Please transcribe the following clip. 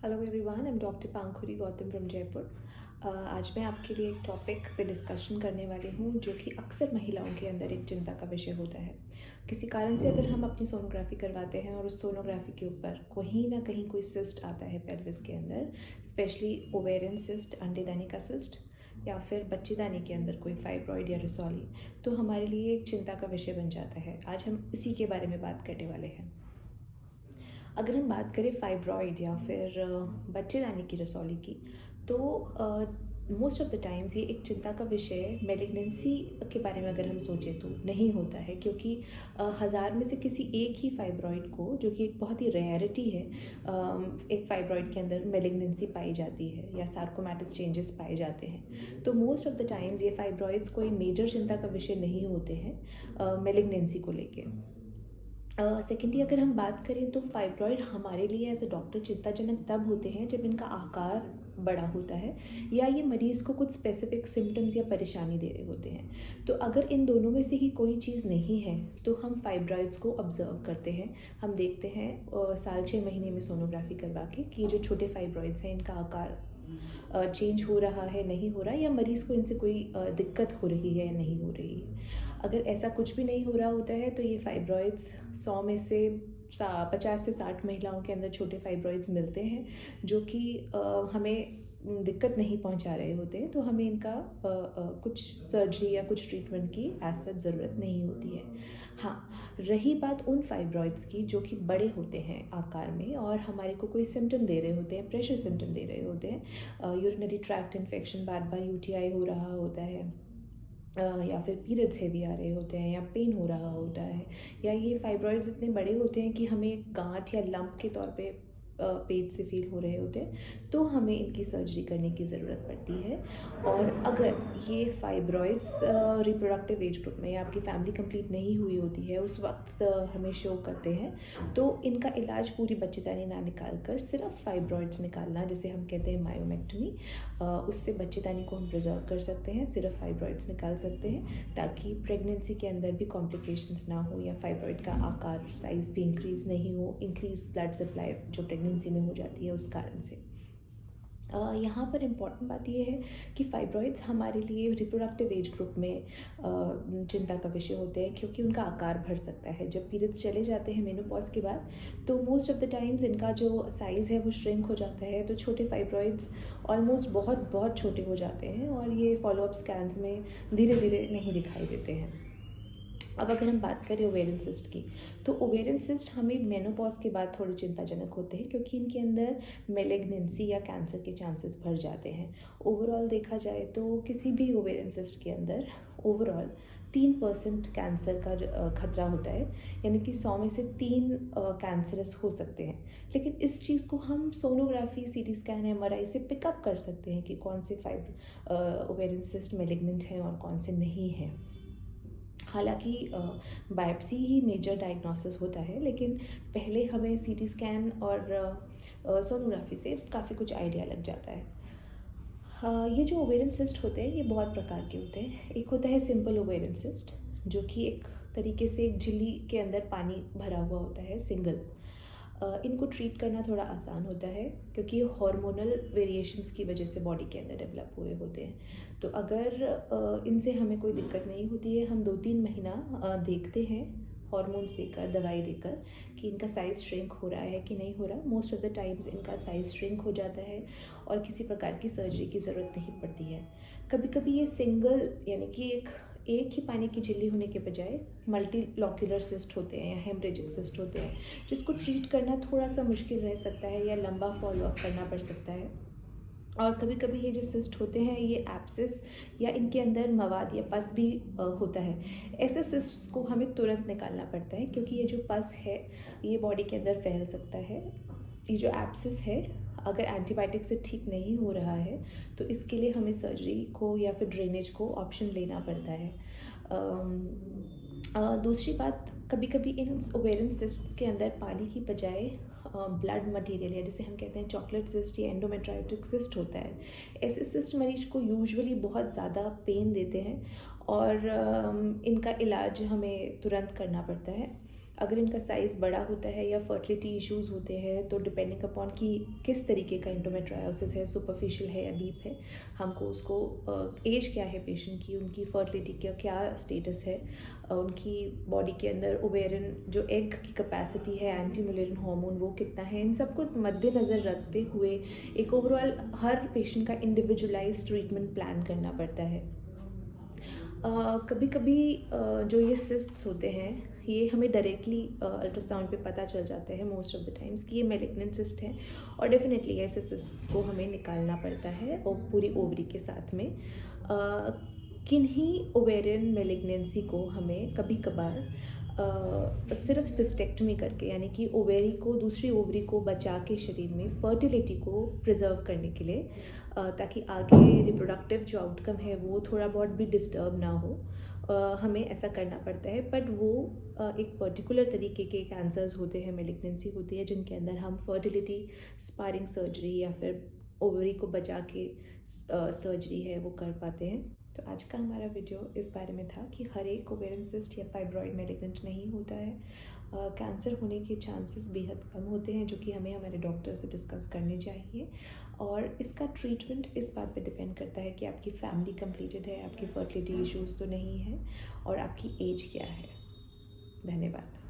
Hello everyone, I am doctor Pankhuri Gautam from Jaipur. आज मैं आपके लिए एक टॉपिक पे डिस्कशन करने वाली हूँ जो कि अक्सर महिलाओं के अंदर एक चिंता का विषय होता है। किसी कारण से अगर हम अपनी सोनोग्राफी करवाते हैं और उस सोनोग्राफी के ऊपर कहीं ना कहीं कोई सिस्ट आता है पेल्विस के अंदर, स्पेशली ओवेरियन सिस्ट, अंडेदानी का सिस्ट, या फिर बच्चेदानी के अंदर कोई फाइब्रॉइड या रसौली, तो हमारे लिए एक चिंता का विषय बन जाता है। आज हम इसी के बारे में बात करने वाले हैं। अगर हम बात करें फाइब्रॉइड या फिर बच्चेदानी की रसौली की, तो मोस्ट ऑफ द टाइम्स ये एक चिंता का विषय मेलिग्नेंसी के बारे में अगर हम सोचें तो नहीं होता है, क्योंकि हज़ार में से किसी एक ही फाइब्रॉइड को, जो कि एक बहुत ही रेयरिटी है, एक फाइब्रॉइड के अंदर मेलिग्नेंसी पाई जाती है या सार्कोमेटस चेंजेस पाए जाते हैं। तो मोस्ट ऑफ द टाइम्स ये फाइब्रॉइड्स कोई मेजर चिंता का विषय नहीं होते हैं मेलिग्नेंसी को लेके। सेकेंडली अगर हम बात करें तो फाइब्रॉइड हमारे लिए एज अ डॉक्टर चिंताजनक तब होते हैं जब इनका आकार बड़ा होता है या ये मरीज़ को कुछ स्पेसिफिक सिम्टम्स या परेशानी दे रहे होते हैं। तो अगर इन दोनों में से ही कोई चीज़ नहीं है तो हम फाइब्रॉइड्स को ऑब्जर्व करते हैं। हम देखते हैं साल 6 महीने में सोनोग्राफी करवा के कि ये जो छोटे फाइब्रॉइड्स हैं इनका आकार चेंज हो रहा है, नहीं हो रहा, या मरीज़ को इनसे कोई दिक्कत हो रही है या नहीं हो रही है। अगर ऐसा कुछ भी नहीं हो रहा होता है तो ये फाइब्रॉइड्स 100 में से 50 से 60 महिलाओं के अंदर छोटे फाइब्रॉइड्स मिलते हैं जो कि हमें दिक्कत नहीं पहुंचा रहे होते हैं, तो हमें इनका कुछ सर्जरी या कुछ ट्रीटमेंट की एज सच ज़रूरत नहीं होती है। हाँ, रही बात उन फाइब्रॉइड्स की जो कि बड़े होते हैं आकार में और हमारे को कोई सिम्टम दे रहे होते हैं, प्रेशर सिम्टम दे रहे होते हैं, यूरिनरी ट्रैक्ट इन्फेक्शन, बार बार यूटीआई हो रहा होता है, या फिर पीरियड्स हैवी आ रहे होते हैं, या पेन हो रहा होता है, या ये फाइब्रॉइड्स इतने बड़े होते हैं कि हमें गांठ या लंप के तौर पे पेट से फील हो रहे होते हैं, तो हमें इनकी सर्जरी करने की ज़रूरत पड़ती है। और अगर ये फाइब्रॉइड्स रिप्रोडक्टिव एज ग्रुप में या आपकी फैमिली कंप्लीट नहीं हुई होती है उस वक्त हमें शो करते हैं, तो इनका इलाज पूरी बच्चेदानी ना निकाल कर सिर्फ फाइब्रॉइड्स निकालना, जिसे हम कहते हैं मायोमेक्टमी, उससे बच्चेदानी को हम प्रिजर्व कर सकते हैं, सिर्फ फाइब्रॉइड्स निकाल सकते हैं, ताकि प्रेगनेंसी के अंदर भी कॉम्प्लिकेशंस ना हो या फाइब्रॉइड का आकार साइज़ भी इंक्रीज़ नहीं हो, इंक्रीज ब्लड सप्लाई जो प्रेगनेंसी में हो जाती है उस कारण से। यहाँ पर इम्पॉर्टेंट बात यह है कि फाइब्रॉइड्स हमारे लिए रिप्रोडक्टिव एज ग्रुप में चिंता का विषय होते हैं, क्योंकि उनका आकार बढ़ सकता है। जब पीरियड्स चले जाते हैं मेनोपॉज के बाद, तो मोस्ट ऑफ द टाइम्स इनका जो साइज़ है वो श्रिंक हो जाता है, तो छोटे फाइब्रॉइड्स ऑलमोस्ट बहुत बहुत छोटे हो जाते हैं और ये फॉलोअप स्कैन्स में धीरे धीरे नहीं दिखाई देते हैं। अब अगर हम बात करें ओवेरियन सिस्ट की, तो ओवेरियन सिस्ट हमें मेनोपॉज के बाद थोड़े चिंताजनक होते हैं, क्योंकि इनके अंदर मेलिग्नेंसी या कैंसर के चांसेस बढ़ जाते हैं। ओवरऑल देखा जाए तो किसी भी ओवेरियन सिस्ट के अंदर ओवरऑल 3% कैंसर का खतरा होता है, यानी कि 100 में से 3 कैंसरस हो सकते हैं। लेकिन इस चीज़ को हम सोनोग्राफी, सीटी स्कैन, एमआरआई से पिकअप कर सकते हैं कि कौन से ओवेरियन सिस्ट मेलिग्नेंट हैं और कौन से नहीं हैं। हालांकि बायोप्सी ही मेजर डायग्नोसिस होता है, लेकिन पहले हमें सीटी स्कैन और सोनोग्राफी से काफ़ी कुछ आइडिया लग जाता है। हाँ, ये जो ओवेरियन सिस्ट होते हैं ये बहुत प्रकार के होते हैं। एक होता है सिंपल ओवेरियन सिस्ट, जो कि एक तरीके से एक झिल्ली के अंदर पानी भरा हुआ होता है, सिंगल। इनको ट्रीट करना थोड़ा आसान होता है, क्योंकि ये हार्मोनल वेरिएशंस की वजह से बॉडी के अंदर डेवलप हुए होते हैं। तो अगर इनसे हमें कोई दिक्कत नहीं होती है, हम 2-3 महीना देखते हैं हॉर्मोन्स देकर, दवाई देकर, कि इनका साइज़ श्रिंक हो रहा है कि नहीं हो रहा। मोस्ट ऑफ द टाइम्स इनका साइज़ श्रिंक हो जाता है और किसी प्रकार की सर्जरी की ज़रूरत नहीं पड़ती है। कभी कभी ये सिंगल, यानी कि एक ही पानी की झिल्ली होने के बजाय मल्टी लॉक्यूलर सिस्ट होते हैं या हेमरेजिक सिस्ट होते हैं, जिसको ट्रीट करना थोड़ा सा मुश्किल रह सकता है या लंबा फॉलोअप करना पड़ सकता है। और कभी कभी ये जो सिस्ट होते हैं ये एब्सिस या इनके अंदर मवाद या पस भी होता है। ऐसे सिस्ट को हमें तुरंत निकालना पड़ता है, क्योंकि ये जो पस है ये बॉडी के अंदर फैल सकता है। ये जो एब्सिस है, अगर एंटीबायोटिक से ठीक नहीं हो रहा है तो इसके लिए हमें सर्जरी को या फिर ड्रेनेज को ऑप्शन लेना पड़ता है। दूसरी बात, कभी कभी इन ओवेरियन सिस्ट्स के अंदर पानी की बजाय ब्लड मटेरियल है, जिसे हम कहते हैं चॉकलेट सिस्ट या एंडोमेट्रायोटिक सिस्ट होता है। ऐसे सिस्ट मरीज को यूजुअली बहुत ज़्यादा पेन देते हैं और इनका इलाज हमें तुरंत करना पड़ता है। अगर इनका साइज़ बड़ा होता है या फर्टिलिटी इश्यूज़ होते हैं तो डिपेंडिंग अपॉन कि किस तरीके का एंडोमेट्रायोसिस है, सुपरफिशियल है या डीप है, हमको उसको एज क्या है पेशेंट की, उनकी फर्टिलिटी का क्या स्टेटस है, उनकी बॉडी के अंदर ओवेरियन जो एग की कैपेसिटी है, एंटी मुलेरियन हार्मोन वो कितना है, इन सबको मद्देनज़र रखते हुए एक ओवरऑल हर पेशेंट का इंडिविजुअलाइज ट्रीटमेंट प्लान करना पड़ता है। कभी कभी जो ये सिस्ट्स होते हैं ये हमें डायरेक्टली अल्ट्रासाउंड पे पता चल जाता है मोस्ट ऑफ द टाइम्स कि ये मैलिग्नेंट सिस्ट है, और डेफिनेटली ऐसे सिस्ट को हमें निकालना पड़ता है और पूरी ओवरी के साथ में। किन्हीं ओवेरियन मैलिग्नेंसी को हमें कभी कभार सिर्फ सिस्टेक्टमी करके, यानी कि ओवेरी को, दूसरी ओवरी को बचा के शरीर में फर्टिलिटी को प्रिजर्व करने के लिए, ताकि आगे रिप्रोडक्टिव जो आउटकम है वो थोड़ा बहुत भी डिस्टर्ब ना हो, हमें ऐसा करना पड़ता है। बट वो एक पर्टिकुलर तरीके के कैंसर्स होते हैं, मैलिग्नेंसी होती है, जिनके अंदर हम फर्टिलिटी स्पारिंग सर्जरी या फिर ओवरी को बचा के सर्जरी है वो कर पाते हैं। तो आज का हमारा वीडियो इस बारे में था कि हर एक ओवेरियन सिस्ट या फाइब्रॉइड मैलिग्नेंट नहीं होता है। कैंसर होने के चांसेस बेहद कम होते हैं, जो कि हमें हमारे डॉक्टर से डिस्कस करने चाहिए। और इसका ट्रीटमेंट इस बात पे डिपेंड करता है कि आपकी फैमिली कंप्लीटेड है, आपकी फर्टिलिटी इश्यूज़ तो नहीं है, और आपकी एज क्या है। धन्यवाद।